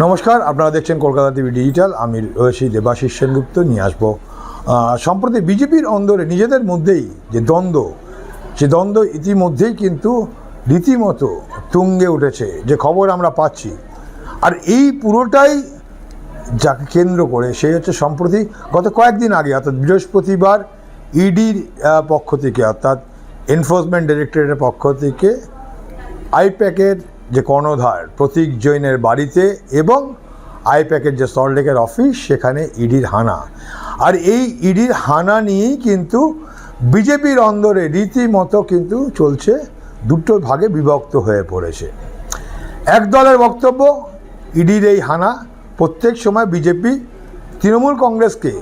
নমস্কার, আপনারা দেখছেন কলকাতা টিভি ডিজিটাল। আমি রয়েছি দেবাশিস সেনগুপ্ত। নিয়ে আসবো সম্প্রতি বিজেপির অন্দরে নিজেদের মধ্যেই যে দ্বন্দ্ব, সে দ্বন্দ্ব ইতিমধ্যেই কিন্তু রীতিমতো তুঙ্গে উঠেছে, যে খবর আমরা পাচ্ছি। আর এই পুরোটাই যাকে কেন্দ্র করে সে হচ্ছে সম্প্রতি গত কয়েকদিন আগে, অর্থাৎ বৃহস্পতিবার ইডির পক্ষ থেকে, অর্থাৎ এনফোর্সমেন্ট ডাইরেক্টরেটের পক্ষ থেকে আইপ্যাকের যে কর্ণধার প্রতীক জৈনের বাড়িতে এবং আইপ্যাকের যে সল্টলেকের অফিস, সেখানে ইডির হানা। আর এই ইডির হানা নিয়েই কিন্তু বিজেপির অন্দরে রীতিমতো কিন্তু চলছে, দুটো ভাগে বিভক্ত হয়ে পড়েছে। এক দলের বক্তব্য, ইডির এই হানা প্রত্যেক সময় বিজেপি তৃণমূল কংগ্রেসকে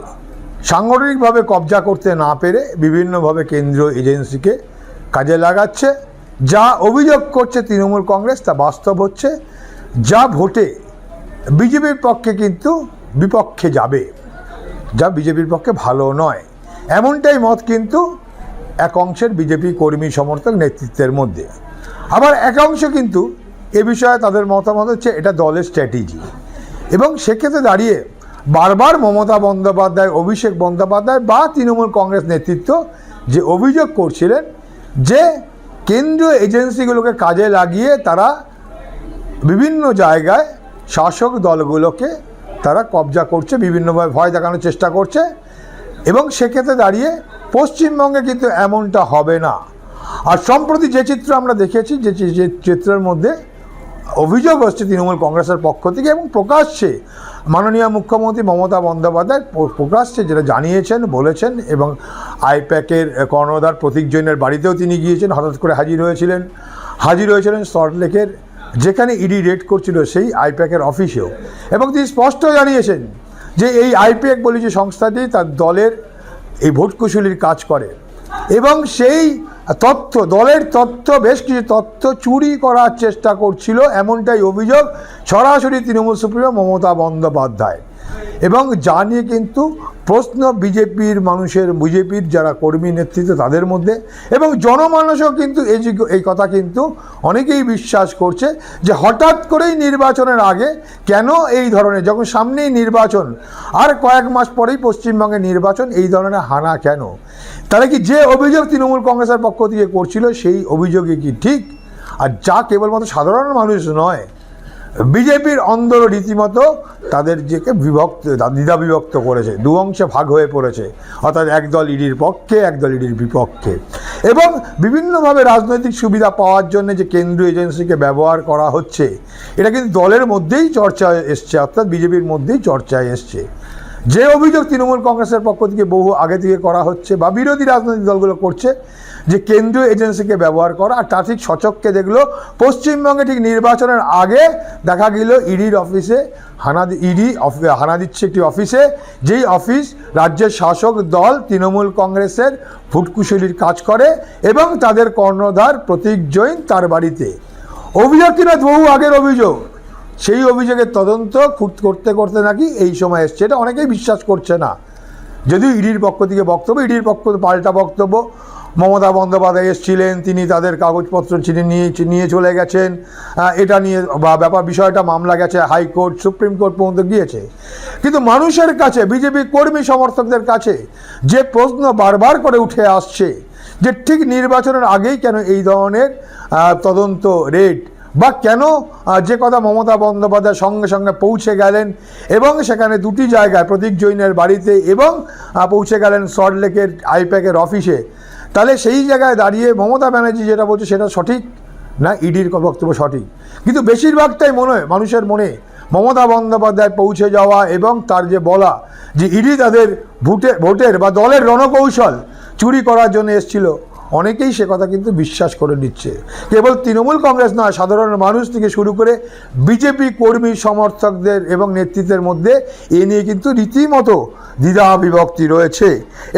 সাংগঠনিকভাবে কবজা করতে না পেরে বিভিন্নভাবে কেন্দ্রীয় এজেন্সিকে কাজে লাগাচ্ছে। যা অভিযোগ করছে তৃণমূল কংগ্রেস তা বাস্তব হচ্ছে, যা ভোটে বিজেপির পক্ষে কিন্তু বিপক্ষে যাবে, যা বিজেপির পক্ষে ভালো নয়, এমনটাই মত কিন্তু এক অংশের বিজেপি কর্মী সমর্থক নেতৃত্বের মধ্যে। আবার এক অংশ কিন্তু এ বিষয়ে তাদের মতামত হচ্ছে এটা দলের স্ট্র্যাটেজি। এবং সেক্ষেত্রে দাঁড়িয়ে বারবার মমতা বন্দ্যোপাধ্যায়, অভিষেক বন্দ্যোপাধ্যায় বা তৃণমূল কংগ্রেস নেতৃত্ব যে অভিযোগ করছিলেন যে কেন্দ্রীয় এজেন্সিগুলোকে কাজে লাগিয়ে তারা বিভিন্ন জায়গায় শাসক দলগুলোকে তারা কবজা করছে, বিভিন্নভাবে ভয় দেখানোর চেষ্টা করছে। এবং সেক্ষেত্রে দাঁড়িয়ে পশ্চিমবঙ্গে কিন্তু এমনটা হবে না। আর সম্প্রতি যে চিত্র আমরা দেখেছি, যে চিত্রের মধ্যে অভিযোগ হচ্ছে তৃণমূল কংগ্রেসের পক্ষ থেকে, এবং প্রকাশ্যে মাননীয় মুখ্যমন্ত্রী মমতা বন্দ্যোপাধ্যায় প্রকাশ্যে যেটা জানিয়েছেন, বলেছেন, এবং আইপ্যাকের কর্ণধার প্রতীক জৈনের বাড়িতেও তিনি গিয়েছেন, হঠাৎ করে হাজির হয়েছিলেন সল্টলেকের যেখানে ইডি রেড করছিল সেই আইপ্যাকের অফিসেও। এবং তিনি স্পষ্ট জানিয়েছেন যে এই আইপ্যাক বলে যে সংস্থাটি তার দলের এই ভোটকুশলীর কাজ করে, এবং সেই তথ্য, দলের তথ্য, বেশ কিছু তথ্য চুরি করার চেষ্টা করছিল, এমনটাই অভিযোগ সরাসরি তৃণমূল সুপ্রিমো মমতা বন্দ্যোপাধ্যায়। এবং যা নিয়ে কিন্তু প্রশ্ন বিজেপির মানুষের, বিজেপির যারা কর্মী নেতৃত্ব তাদের মধ্যে, এবং জনমানসও কিন্তু এই কথা কিন্তু অনেকেই বিশ্বাস করছে যে হঠাৎ করেই নির্বাচনের আগে কেন এই ধরনের, যখন সামনেই নির্বাচন, আর কয়েক মাস পরেই পশ্চিমবঙ্গে নির্বাচন, এই ধরনের হানা কেন? তাহলে কি যে অভিযোগ তৃণমূল কংগ্রেসের পক্ষ থেকে করছিল সেই অভিযোগে কি ঠিক? আর যা কেবলমাত্র সাধারণ মানুষ নয়, বিজেপির অন্দর রীতিমতো তাদের যেকে দ্বিধা বিভক্ত করেছে, দু অংশে ভাগ হয়ে পড়েছে, অর্থাৎ একদল ইডির পক্ষে, একদল ইডির বিপক্ষে। এবং বিভিন্নভাবে রাজনৈতিক সুবিধা পাওয়ার জন্য যে কেন্দ্রীয় এজেন্সিকে ব্যবহার করা হচ্ছে, এটা কিন্তু দলের মধ্যেই চর্চায় এসছে, অর্থাৎ বিজেপির মধ্যেই চর্চায় এসছে। যে অভিযোগ তৃণমূল কংগ্রেসের পক্ষ থেকে বহু আগে থেকে করা হচ্ছে বা বিরোধী রাজনৈতিক দলগুলো করছে, যে কেন্দ্রীয় এজেন্সিকে ব্যবহার করা, আর তা ঠিক সচক্ষে দেখলো পশ্চিমবঙ্গে ঠিক নির্বাচনের আগে দেখা গেল ইডির অফিসে হানা দিচ্ছে একটি অফিসে, যেই অফিস রাজ্যের শাসক দল তৃণমূল কংগ্রেসের ভোটকুশলীর কাজ করে, এবং তাদের কর্ণধার প্রতীক জৈন তার বাড়িতে। অভিযোগ কিনা বহু আগের অভিযোগ, সেই অভিযোগের তদন্ত করতে করতে নাকি এই সময় এসছে। এটা অনেকেই বিশ্বাস করছে না, যদিও ইডির পক্ষ থেকে বক্তব্য, ইডির পক্ষ পাল্টা বক্তব্য। মমতা বন্দ্যোপাধ্যায় এসেছিলেন, তিনি তাদের কাগজপত্র নিয়ে চলে গেছেন, এটা নিয়ে বিষয়টা মামলা গেছে হাইকোর্ট, সুপ্রিম কোর্ট পর্যন্ত গিয়েছে। কিন্তু মানুষের কাছে, বিজেপি কর্মী সমর্থকদের কাছে যে প্রশ্ন বারবার করে উঠে আসছে, যে ঠিক নির্বাচনের আগেই কেন এই ধরনের তদন্ত রেড, বা কেন যে কথা মমতা বন্দ্যোপাধ্যায় সঙ্গে সঙ্গে পৌঁছে গেলেন, এবং সেখানে দুটি জায়গায় প্রতীক জৈনের বাড়িতে এবং পৌঁছে গেলেন সল্টলেকের আইপ্যাকের অফিসে, তাহলে সেই জায়গায় দাঁড়িয়ে মমতা ব্যানার্জি যেটা বলছে সেটা সঠিক না ইডির বক্তব্য সঠিক? কিন্তু বেশিরভাগটাই মনে হয় মানুষের মনে মমতা বন্দ্যোপাধ্যায় পৌঁছে যাওয়া এবং তার যে বলা যে ইডি তাদের ভোটের বা দলের রণকৌশল চুরি করার জন্য এসেছিল, অনেকেই সে কথা কিন্তু বিশ্বাস করে নিচ্ছে। কেবল তৃণমূল কংগ্রেস নয়, সাধারণ মানুষ থেকে শুরু করে বিজেপি কর্মী সমর্থকদের এবং নেতৃত্বের মধ্যে এ নিয়ে কিন্তু রীতিমতো দ্বিধা বিভক্তি রয়েছে।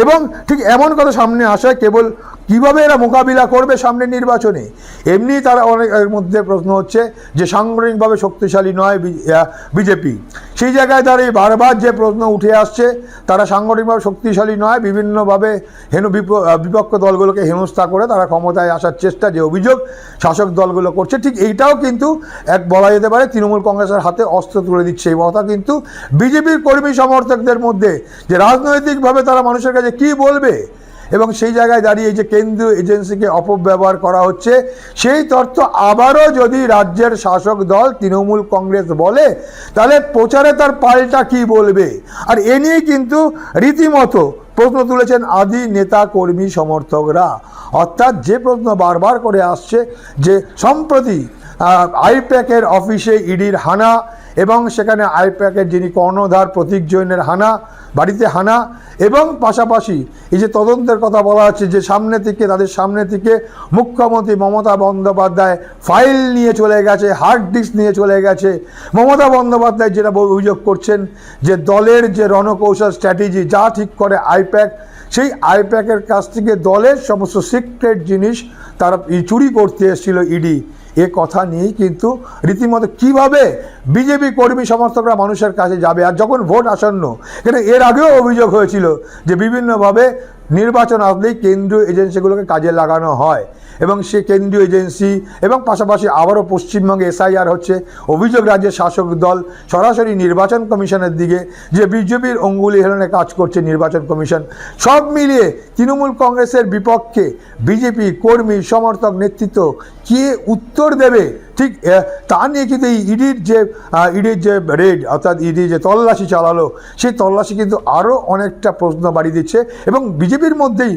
এবং ঠিক এমন কথা সামনে আসায় কেবল কিভাবে এরা মোকাবিলা করবে সামনের নির্বাচনে। এমনি তারা অনেকের মধ্যে প্রশ্ন হচ্ছে যে সাংগঠনিকভাবে শক্তিশালী নয় বিজেপি, সেই জায়গায় দাঁড়িয়ে বারবার যে প্রশ্ন উঠে আসছে তারা সাংগঠনিকভাবে শক্তিশালী নয়, বিভিন্নভাবে বিপক্ষ দলগুলোকে হেনস্থা করে তারা ক্ষমতায় আসার চেষ্টা যে অভিযোগ শাসক দলগুলো করছে, ঠিক এইটাও কিন্তু এক বলা যেতে পারে তৃণমূল কংগ্রেসের হাতে অস্ত্র তুলে দিচ্ছে। এই কথা কিন্তু বিজেপির কর্মী সমর্থকদের মধ্যে যে রাজনৈতিকভাবে তারা মানুষের কাছে কি বলবে, এবং সেই জায়গায় দাঁড়িয়ে যে কেন্দ্রীয় এজেন্সিকে অপব্যবহার করা হচ্ছে, সেই তথ্য আবারও যদি রাজ্যের শাসক দল তৃণমূল কংগ্রেস বলে তাহলে প্রচারে তার পাল্টা কি বলবে। আর এ নিয়ে কিন্তু রীতিমতো প্রশ্ন তুলেছেন আদি নেতা কর্মী সমর্থকরা। অর্থাৎ যে প্রশ্ন বারবার করে আসছে যে সম্প্রতি আইপ্যাকের অফিসে ইডির হানা এবং সেখানে আইপ্যাকের যিনি কর্ণধার প্রতীক জৈনের হানা, বাড়িতে হানা, এবং পাশাপাশি এই যে তদন্তের কথা বলা হচ্ছে যে তাদের সামনে থেকে মুখ্যমন্ত্রী মমতা বন্দ্যোপাধ্যায় ফাইল নিয়ে চলে গেছে, হার্ড ডিস্ক নিয়ে চলে গেছে। মমতা বন্দ্যোপাধ্যায় যেটা অভিযোগ করছেন যে দলের যে রণকৌশল স্ট্র্যাটেজি যা ঠিক করে আইপ্যাক, সেই আইপ্যাকের কাছ থেকে দলের সমস্ত সিক্রেট জিনিস তারা চুরি করতে এসেছিল ইডি। এ কথা নিয়েই কিন্তু রীতিমতো কিভাবে বিজেপি কর্মী সমর্থকরা মানুষের কাছে যাবে। আর যখন ভোট আসন্ন, কেন এর আগেও অভিযোগ হয়েছিল যে বিভিন্নভাবে নির্বাচন আসলেই কেন্দ্রীয় এজেন্সিগুলোকে কাজে লাগানো হয়, এবং সে কেন্দ্রীয় এজেন্সি এবং পাশাপাশি আবারও পশ্চিমবঙ্গে এসআইআর হচ্ছে, অভিযোগ রাজ্যের শাসক দল সরাসরি নির্বাচন কমিশনের দিকে যে বিজেপির অঙ্গুলি হেলনে কাজ করছে নির্বাচন কমিশন। সব মিলিয়ে তৃণমূল কংগ্রেসের বিপক্ষে বিজেপি কর্মী সমর্থক নেতৃত্ব কে উত্তর দেবে, ঠিক তা নিয়ে কিন্তু এই ইডির যে রেড, অর্থাৎ ইডি যে তল্লাশি চালালো, সেই তল্লাশি কিন্তু আরও অনেকটা প্রশ্ন বাড়িয়ে দিচ্ছে। এবং বিজেপির মধ্যেই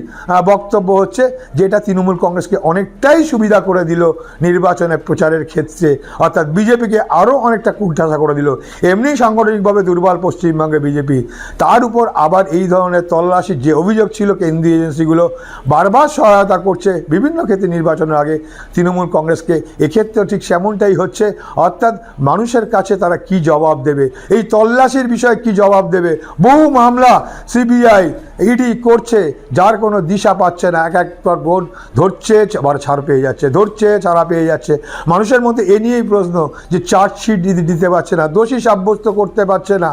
বক্তব্য হচ্ছে যে এটা তৃণমূল কংগ্রেসকে অনেকটাই সুবিধা করে দিল নির্বাচনে প্রচারের ক্ষেত্রে, অর্থাৎ বিজেপিকে আরও অনেকটা কুণ্ঠাসা করে দিল। এমনি সাংগঠনিকভাবে দুর্বল পশ্চিমবঙ্গে বিজেপি, তার উপর আবার এই ধরনের তল্লাশির যে অভিযোগ ছিল কেন্দ্রীয় এজেন্সিগুলো বারবার সহায়তা করছে বিভিন্ন ক্ষেত্রে নির্বাচনের আগে তৃণমূল কংগ্রেসকে, এক্ষেত্রেও ঠিক সেমনটাই হচ্ছে। অর্থাৎ মানুষের কাছে তারা কি জবাব দেবে, এই তল্লাশির বিষয়ে কি জবাব দেবে। বহু মামলা সিবিআই ইডি করছে, যার কোনো দিশা পাচ্ছে না, এক পর ভোট ধরছে আবার ছাড় পেয়ে যাচ্ছে, ধরছে ছাড়া পেয়ে যাচ্ছে। মানুষের মধ্যে এ নিয়েই প্রশ্ন যে চার্জশিট দিতে পারছে না, দোষী সাব্যস্ত করতে পারছে না,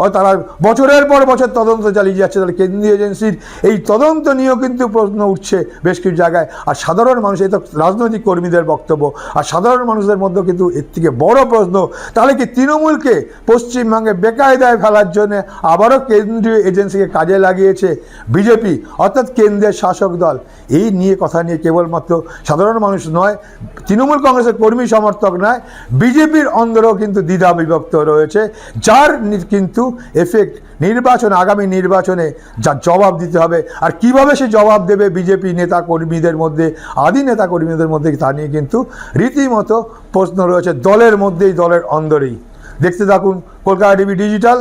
ও তারা বছরের পর বছর তদন্ত চালিয়ে যাচ্ছে। তাহলে কেন্দ্রীয় এজেন্সির এই তদন্ত নিয়েও কিন্তু প্রশ্ন উঠছে বেশ কিছু জায়গায়। আর সাধারণ মানুষ, এই তো রাজনৈতিক কর্মীদের বক্তব্য, আর সাধারণ মানুষদের মধ্যেও কিন্তু এর থেকে বড় প্রশ্ন, তাহলে কি তৃণমূলকে পশ্চিমবঙ্গে বেকায়দায় ফেলার জন্য আবারও কেন্দ্রীয় এজেন্সিকে কাজে লাগিয়েছে বিজেপি, অর্থাৎ কেন্দ্রের শাসক দল। এই নিয়ে কথা নিয়ে কেবলমাত্র সাধারণ মানুষ নয়, তৃণমূল কংগ্রেসের কর্মী সমর্থক নয়, বিজেপির অন্দরেও কিন্তু দ্বিধা বিভক্ত রয়েছে, যার কিন্তু এফেক্ট আগামী নির্বাচনে যা জবাব দিতে হবে। আর কিভাবে সে জবাব দেবে বিজেপি নেতা কর্মীদের মধ্যে, আদি নেতা কর্মীদের মধ্যে, তা নিয়ে কিন্তু রীতিমতো প্রশ্ন রয়েছে দলের মধ্যেই, দলের অন্দরেই। দেখতে থাকুন কলকাতা টিভি ডিজিটাল।